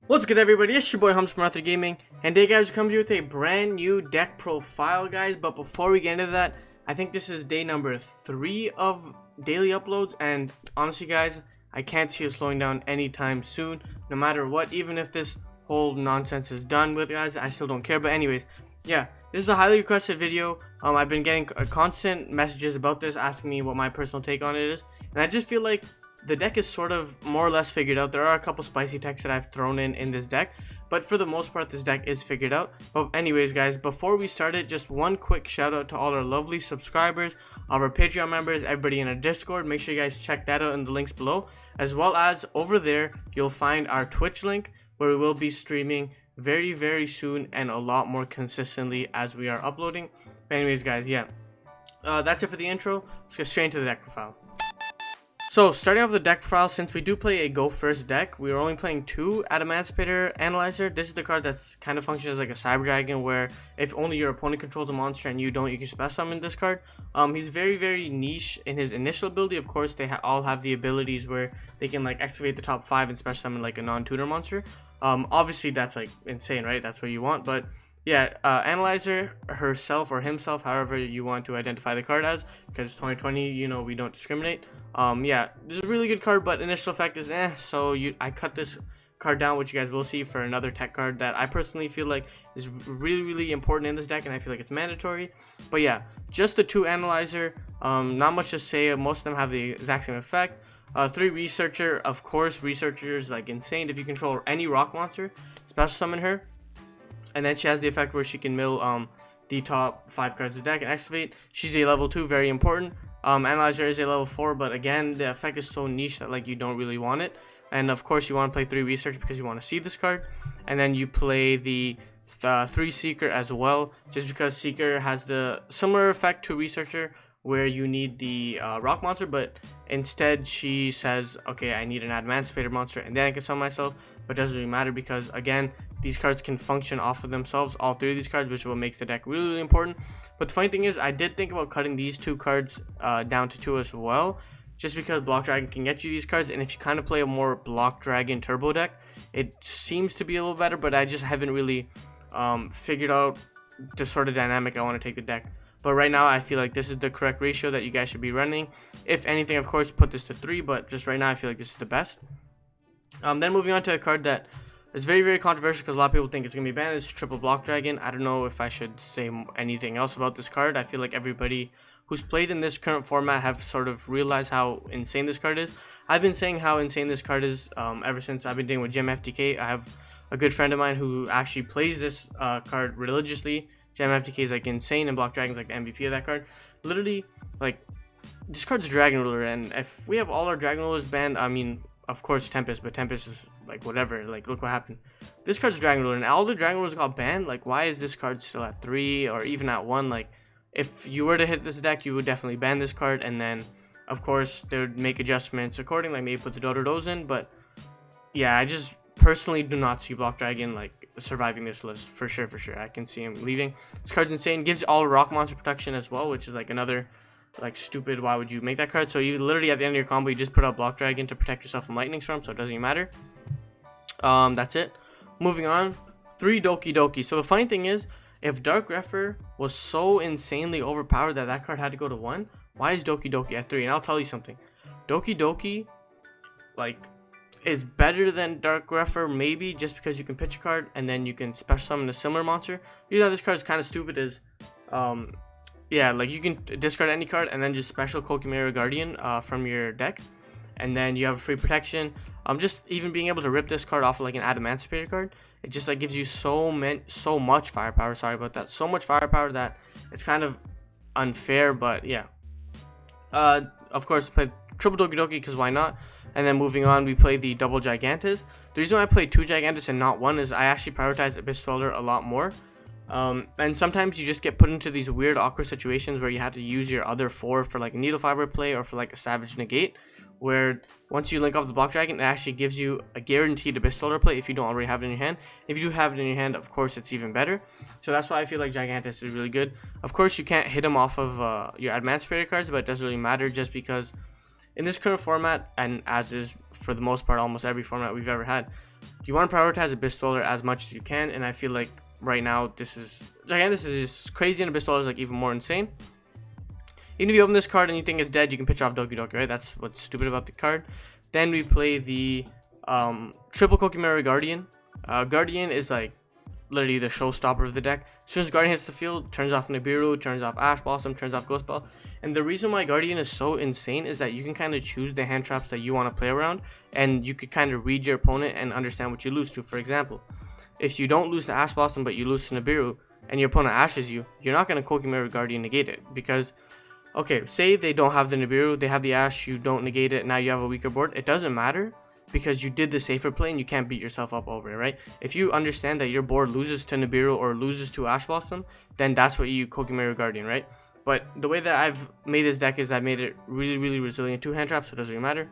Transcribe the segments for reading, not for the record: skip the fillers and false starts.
What's good, everybody? It's your boy Hums from Ather Gaming, and today guys, we come to you with a brand new deck profile, guys. But before we get into that, I think this is day number 3 of daily uploads, and honestly guys, I can't see it slowing down anytime soon, no matter what. Even if this whole nonsense is done with, guys, I still don't care. But anyways, yeah, this is a highly requested video. I've been getting constant messages about this, asking me what my personal take on it is, and I just feel like the deck is sort of more or less figured out. There are a couple spicy techs that I've thrown in this deck, but for the most part this deck is figured out. But anyways guys, before we start it, just one quick shout out to all our lovely subscribers, all our Patreon members, everybody in our Discord. Make sure you guys check that out in the links below, as well as over there you'll find our Twitch link, where we will be streaming very soon and a lot more consistently as we are uploading. But anyways guys, yeah, that's it for the intro. Let's get straight into the deck profile. So starting off the deck profile, since we do play a go first deck, we are only playing 2 Adamancipator Analyzer. This is the card that's kind of functions as like a Cyber Dragon, where if only your opponent controls a monster and you don't, you can special summon this card. He's very niche in his initial ability. Of course, they all have the abilities where they can like excavate the top 5 and special summon like a non-tutor monster. Obviously that's like insane, right? That's what you want. But yeah, Analyzer herself or himself, however you want to identify the card as, because it's 2020, you know, we don't discriminate. Yeah, this is a really good card, but initial effect is so I cut this card down, which you guys will see, for another tech card that I personally feel like is really important in this deck, and I feel like it's mandatory. But yeah, just the 2 Analyzer, not much to say. Most of them have the exact same effect. 3 Researcher, of course. Researcher is like insane. If you control any rock monster, special summon her. And then she has the effect where she can mill the top 5 cards of the deck and excavate. She's a level 2, very important. Analyzer is a level 4, but again, the effect is so niche that like you don't really want it. And of course, you want to play 3 Research because you want to see this card. And then you play the 3 Seeker as well, just because Seeker has the similar effect to Researcher, where you need the rock monster, but instead she says, okay, I need an Adamancipator monster and then I can summon myself. But it doesn't really matter, because again, these cards can function off of themselves, all 3 of these cards, which is what makes the deck really important. But the funny thing is, I did think about cutting these 2 cards down to 2 as well, just because Block Dragon can get you these cards, and if you kind of play a more Block Dragon turbo deck, it seems to be a little better. But I just haven't really figured out the sort of dynamic I want to take the deck. But right now, I feel like this is the correct ratio that you guys should be running. If anything, of course, put this to 3, but just right now, I feel like this is the best. Then moving on to a card that is very controversial, because a lot of people think it's going to be banned, is Triple Block Dragon. I don't know if I should say anything else about this card. I feel like everybody who's played in this current format have sort of realized how insane this card is. I've been saying how insane this card is ever since I've been dealing with Gem FTK. I have a good friend of mine who actually plays this card religiously. Gem FTK is like insane, and Block Dragon's like the MVP of that card. Literally, like, this card's Dragon Ruler, and if we have all our Dragon Rulers banned, I mean, of course Tempest, but Tempest is like whatever. Like, look what happened. This card's Dragon Ruler, and all the Dragon Rulers got banned. Like, why is this card still at 3 or even at 1? Like, if you were to hit this deck, you would definitely ban this card, and then of course they would make adjustments accordingly, like maybe put the Dodos in. But yeah, I just personally do not see Block Dragon like surviving this list for sure. I can see him leaving. This card's insane. Gives all rock monster protection as well, which is like another like stupid, why would you make that card? So you literally at the end of your combo, you just put out Block Dragon to protect yourself from Lightning Storm, so it doesn't even matter. That's it. Moving on, 3 Doki Doki. So the funny thing is, if Dark Grepher was so insanely overpowered that that card had to go to 1, why is Doki Doki at 3? And I'll tell you something, Doki Doki like is better than Dark Grepher, maybe just because you can pitch a card and then you can special summon a similar monster. You know, this card is kind of stupid, is yeah, like you can discard any card and then just special Kokimera Guardian from your deck, and then you have a free protection. Just even being able to rip this card off of like an Adamancipator card, it just like gives you so much firepower. Sorry about that. So much firepower that it's kind of unfair. But yeah, of course play Triple Doki Doki because why not? And then moving on, we play the Double Gigantus. The reason why I play 2 Gigantus and not 1 is I actually prioritize Abyss Dweller a lot more. And sometimes you just get put into these weird awkward situations where you have to use your other 4 for like a Needle Fiber play or for like a Savage Negate, where once you link off the Block Dragon, it actually gives you a guaranteed Abyss Dweller play if you don't already have it in your hand. If you do have it in your hand, of course it's even better. So that's why I feel like Gigantus is really good. Of course you can't hit him off of your Adamancipator cards, but it doesn't really matter, just because in this current format, and as is for the most part almost every format we've ever had, you want to prioritize Abyss Dweller as much as you can, and I feel like right now this is just crazy, and Abyss Dweller is like even more insane. Even if you open this card and you think it's dead, you can pitch off Doki Doki, right? That's what's stupid about the card. Then we play the triple Kokimeri Guardian. Guardian is like literally the showstopper of the deck. As soon as Guardian hits the field, turns off Nibiru, turns off Ash Blossom, turns off Ghost Bell. And the reason why Guardian is so insane is that you can kind of choose the hand traps that you want to play around, and you could kind of read your opponent and understand what you lose to. For example, if you don't lose to Ash Blossom but you lose to Nibiru and your opponent ashes you, you're not going to Kokimeri Guardian negate it, because okay, say they don't have the Nibiru, they have the Ash, you don't negate it, now you have a weaker board. It doesn't matter, because you did the safer play and you can't beat yourself up over it, right? If you understand that your board loses to Nibiru or loses to Ash Blossom, then that's what you Kokimeri Guardian, right? But the way that I've made this deck is I've made it really, really resilient to hand traps, so it doesn't really matter.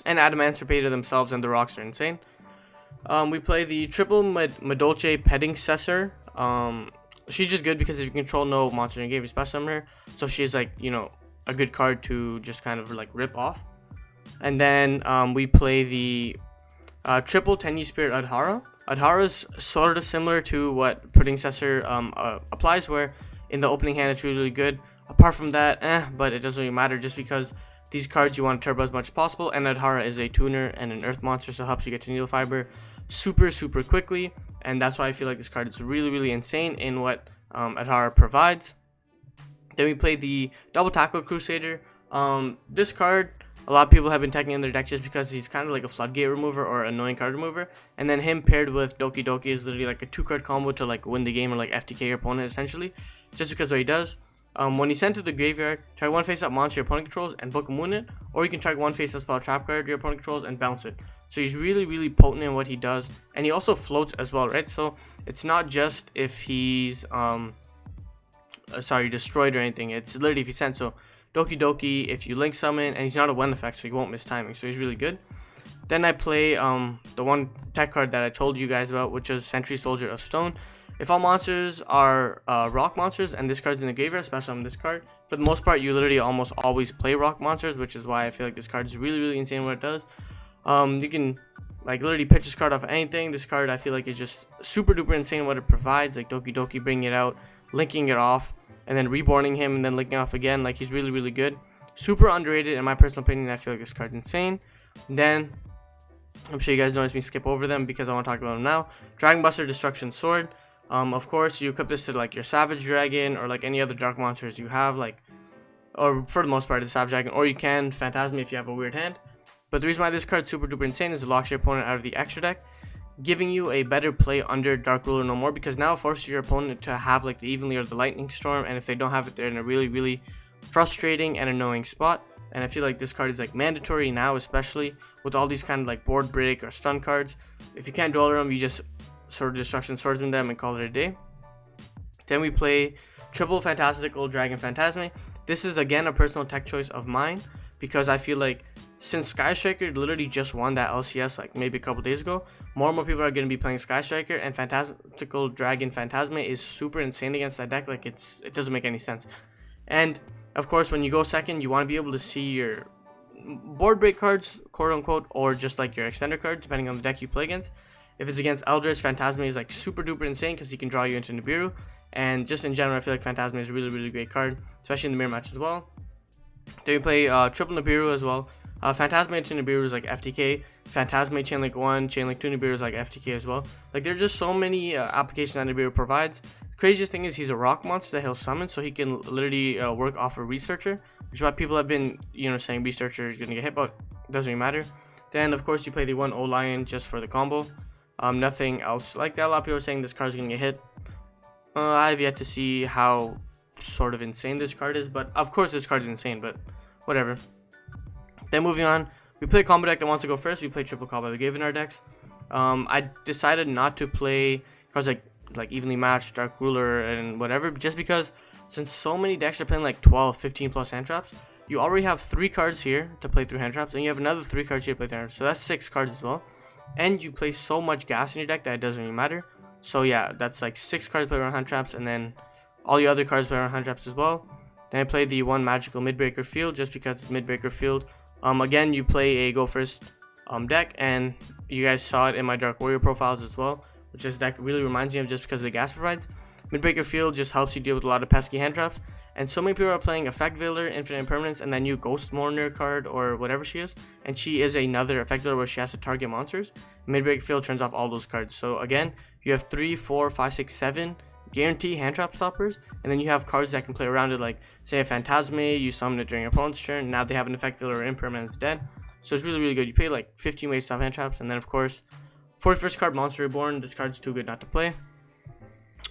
And Adamancipator themselves and the rocks are insane. We play the triple Madolche Petting-Cessor. She's just good because if you control no monster in game, you special summon her. So she's like, you know, a good card to just kind of like rip off. And then we play the triple Tenyi Spirit Adhara. Adhara is sort of similar to what Predecessor applies, where in the opening hand it's really good. Apart from that, but it doesn't really matter, just because these cards you want to turbo as much as possible, and Adhara is a tuner and an earth monster, so it helps you get to Needle Fiber super quickly, and that's why I feel like this card is really insane in what Adhara provides. Then we play the double Tackle Crusader. This card, a lot of people have been taking in their deck just because he's kind of like a floodgate remover or annoying card remover, and then him paired with Doki Doki is literally like a 2-card combo to like win the game or like FTK your opponent essentially, just because of what he does. When he's sent to the graveyard, try one face-up monster your opponent controls and book a moon it, or you can try one face-up spell trap card your opponent controls and bounce it. So he's really potent in what he does, and he also floats as well, right? So it's not just if he's destroyed or anything, it's literally if he's sent. So Doki Doki, if you link summon, and he's not a one effect, so he won't miss timing, so he's really good. Then I play the one tech card that I told you guys about, which is Sentry Soldier of Stone. If all monsters are rock monsters and this card's in the graveyard, especially on this card, for the most part you literally almost always play rock monsters, which is why I feel like this card is really insane what it does. You can like literally pitch this card off anything. This card I feel like is just super duper insane what it provides, like Doki Doki bringing it out, linking it off, and then reborning him and then linking off again. Like he's really good, super underrated in my personal opinion. I feel like this card's insane. And then I'm sure you guys noticed me skip over them because I want to talk about them now. Dragon Buster Destruction Sword. Of course, you equip this to like your Savage Dragon or like any other dark monsters you have, like, or for the most part, it's Savage Dragon, or you can Phantasm if you have a weird hand. But the reason why this card's super duper insane is it locks your opponent out of the extra deck, giving you a better play under Dark Ruler No More, because now it forces your opponent to have like the Evenly or the Lightning Storm, and if they don't have it, they're in a really frustrating and annoying spot. And I feel like this card is like mandatory now, especially with all these kind of like board break or stun cards. If you can't duel them, you just Sword of Destruction swordsman them and call it a day. Then we play triple Fantastical Dragon Phantasme. This is again a personal tech choice of mine, because I feel like since Sky Striker literally just won that LCS like maybe a couple days ago, more and more people are going to be playing Sky Striker, and Fantastical Dragon Phantasme is super insane against that deck. Like it doesn't make any sense. And of course, when you go second, you want to be able to see your board break cards, quote unquote, or just like your extender cards depending on the deck you play against. If it's against Eldritch, Phantasme is like super duper insane because he can draw you into Nibiru, and just in general I feel like Phantasme is a really great card, especially in the mirror match as well. Then we play triple Nibiru as well. Phantasme into Nibiru is like FTK. Phantasme Chainlink 1, Chainlink 2 Nibiru is like FTK as well. Like there's just so many applications that Nibiru provides. The craziest thing is he's a rock monster that he'll summon, so he can literally work off a Researcher, which is why people have been saying Researcher is gonna get hit, but it doesn't really matter. Then of course you play the one O-Lion just for the combo. Nothing else like that. A lot of people are saying this card is gonna get hit. I have yet to see how sort of insane this card is, but of course this card is insane, but whatever. Then moving on, we play a combo deck that wants to go first. We play triple combo the in our decks. I decided not to play cards like Evenly Matched, Dark Ruler, and whatever, just because since so many decks are playing like 12, 15 plus hand traps, you already have 3 cards here to play through hand traps, and you have another 3 cards here to play through hand traps, so that's 6 cards as well. And you play so much gas in your deck that it doesn't really matter. So yeah, that's like 6 cards play around hand traps, and then all your other cards play around hand traps as well. Then I play the one magical Midbreaker Field just because it's Midbreaker Field. Again, you play a go first deck, and you guys saw it in my Dark Warrior profiles as well, which this deck really reminds me of just because of the gas it provides. Midbreaker Field just helps you deal with a lot of pesky hand traps, and so many people are playing Effect Veiler, Infinite Impermanence, and that new Ghost Mourner card or whatever she is, and she is another Effect Veiler where she has to target monsters. Midbreaker Field turns off all those cards. So again, you have 3, 4, 5, 6, 7 guarantee hand trap stoppers, and then you have cards that can play around it, like say a Phantasme, you summon it during your opponent's turn, now they have an Effect Veiler or Impermanence dead. So it's really good. You play like 15 ways to stop hand traps, and then of course 41st card, Monster Reborn. This card's too good not to play.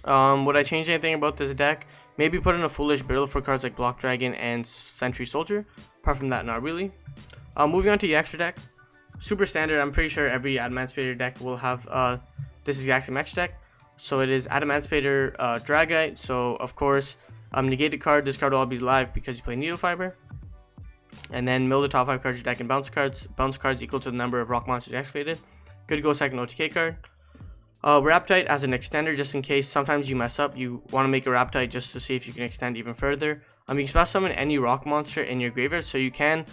Would I change anything about this deck? Maybe put in a foolish build for cards like Block Dragon and Sentry Soldier. Apart from that, not really. Moving on to the extra deck. Super standard. I'm pretty sure every Adamancipator deck will have this exact same extra deck. So it is Adamancipator Dragite. So of course, negate the card. This card will all be live because you play Needle Fiber. And then mill the top 5 cards of your deck and bounce cards. Bounce cards equal to the number of rock monsters activated. Good to go second OTK card. Raptite as an extender, just in case sometimes you mess up, you want to make a Raptite just to see if you can extend even further. You can special summon any rock monster in your graveyard, so you can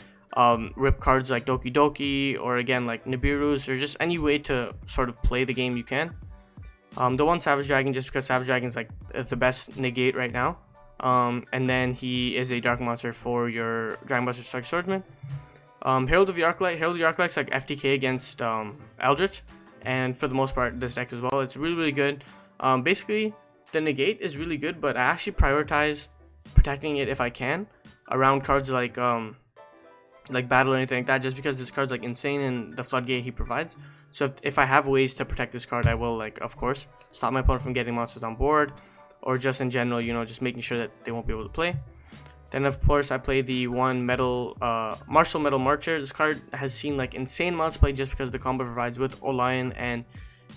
rip cards like Doki Doki, or again like Nibiru's, or just any way to sort of play the game you can. The one Savage Dragon, just because Savage Dragon is like the best negate right now. And then he is a dark monster for your Dragon Buster Strike Swordsman. Herald of the Arclight. Herald of the Arclight's like FTK against Eldritch, and for the most part this deck as well. It's really good. Basically the negate is really good, but I actually prioritize protecting it if I can around cards like battle or anything like that, just because this card's like insane in the floodgate he provides. So if I have ways to protect this card, I will, like, of course, stop my opponent from getting monsters on board, or just in general, you know, just making sure that they won't be able to play. Then of course I play the one Martial Metal Marcher. This card has seen like insane amounts of play just because the combo provides with Olion and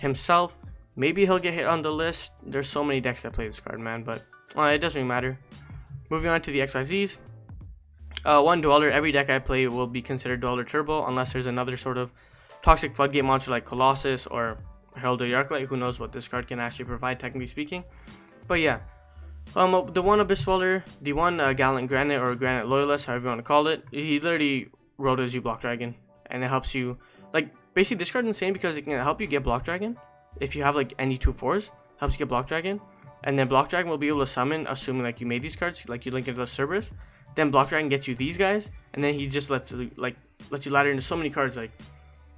himself. Maybe he'll get hit on the list. There's so many decks that play this card, man, but it doesn't really matter. Moving on to the XYZs. One Dweller. Every deck I play will be considered Dweller Turbo unless there's another sort of toxic floodgate monster like Colossus or Herald of the Arclight. Who knows what this card can actually provide, technically speaking. But yeah. The one Abyss Dweller, the one Gallant Granite or Granite Loyalist, however you want to call it, he literally wrote as you Block Dragon, and it helps you, like, basically this card's insane because it can help you get Block Dragon. If you have like any 2/4s, helps you get Block Dragon, and then Block Dragon will be able to summon, assuming like you made these cards, like you link into the Cerberus, then Block Dragon gets you these guys, and then he just lets you ladder into so many cards. Like,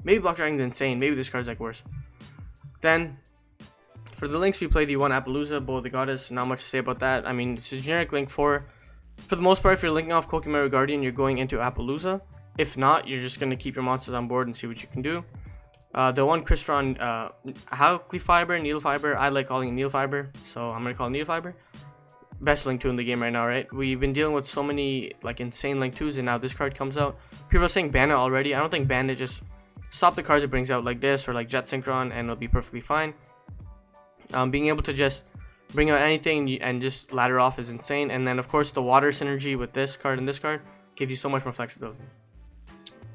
maybe Block Dragon's insane, maybe this card's like worse. Then for the links, we play the one Appaloosa, Bow of the Goddess. Not much to say about that. I mean, it's a generic link for the most part. If you're linking off Kokimaru Guardian, you're going into Appaloosa. If not, you're just going to keep your monsters on board and see what you can do. The one Crystron Halkly Fiber, Needle Fiber. I like calling it Needle Fiber, so I'm going to call it Needle Fiber. Best link 2 in the game right now, right? We've been dealing with so many like insane link 2s, and now this card comes out. People are saying ban it already. I don't think ban it. Just stop the cards it brings out, like this or like Jet Synchron, and it'll be perfectly fine. Being able to just bring out anything and just ladder off is insane. And then of course the water synergy with this card and this card gives you so much more flexibility.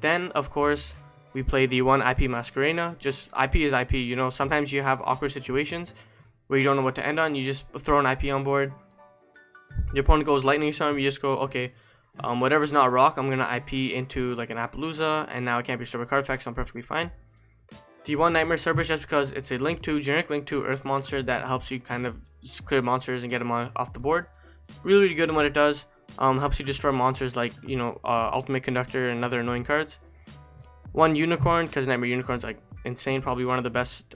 Then of course we play the one IP Masquerena. Just IP is IP, you know. Sometimes you have awkward situations where you don't know what to end on. You just throw an IP on board. Your opponent goes Lightning Storm. You just go, okay, whatever's not a rock, I'm gonna IP into like an Appaloosa, and now it can't be disturbed by card effects, so I'm perfectly fine. The one Nightmare Cerberus, just because it's a link 2, generic link 2 earth monster that helps you kind of clear monsters and get them off the board. Really good in what it does. Helps you destroy monsters like, you know, Ultimate Conductor and other annoying cards. One Unicorn, because Nightmare Unicorn's like insane, probably one of the best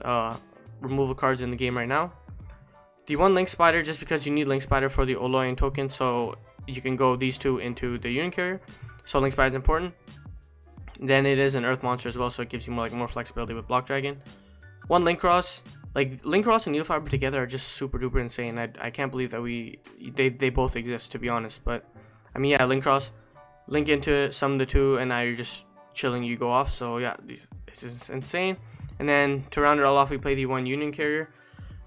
removal cards in the game right now. The one Link Spider, just because you need Link Spider for the Oloyan token, so you can go these two into the Union Carrier. So Link Spider is important. Then it is an earth monster as well, so it gives you more flexibility with Block Dragon. One Link Cross, like Link Cross and Needle Fiber together are just super duper insane. I can't believe that they both exist, to be honest. But I mean, yeah, Link Cross, link into it, summon the two, and now you're just chilling. You go off. So yeah, this is insane. And then to round it all off, we play the one Union Carrier.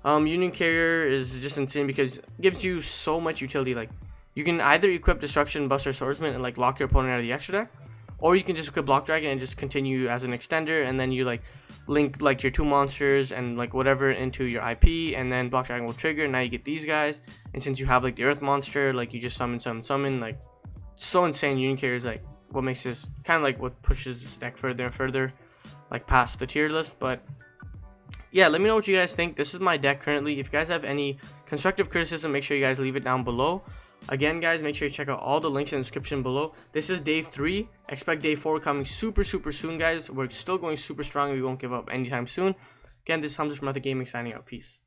Union Carrier is just insane because it gives you so much utility. Like, you can either equip Destruction, Buster, Swordsman, and like lock your opponent out of the extra deck. Or you can just equip Block Dragon and just continue as an extender, and then you like link like your 2 monsters and like whatever into your IP, and then Block Dragon will trigger. Now you get these guys, and since you have like the Earth monster, like you just summon. Like, so insane. Union Carrier is like what makes this kind of like what pushes this deck further and further. like past the tier list. But yeah, let me know what you guys think. This is my deck currently. If you guys have any constructive criticism, make sure you guys leave it down below. Again, guys, make sure you check out all the links in the description below. This is day 3. Expect day 4 coming super soon, guys. We're still going super strong and we won't give up anytime soon. Again, this is Hamza from Ather Gaming signing out. Peace.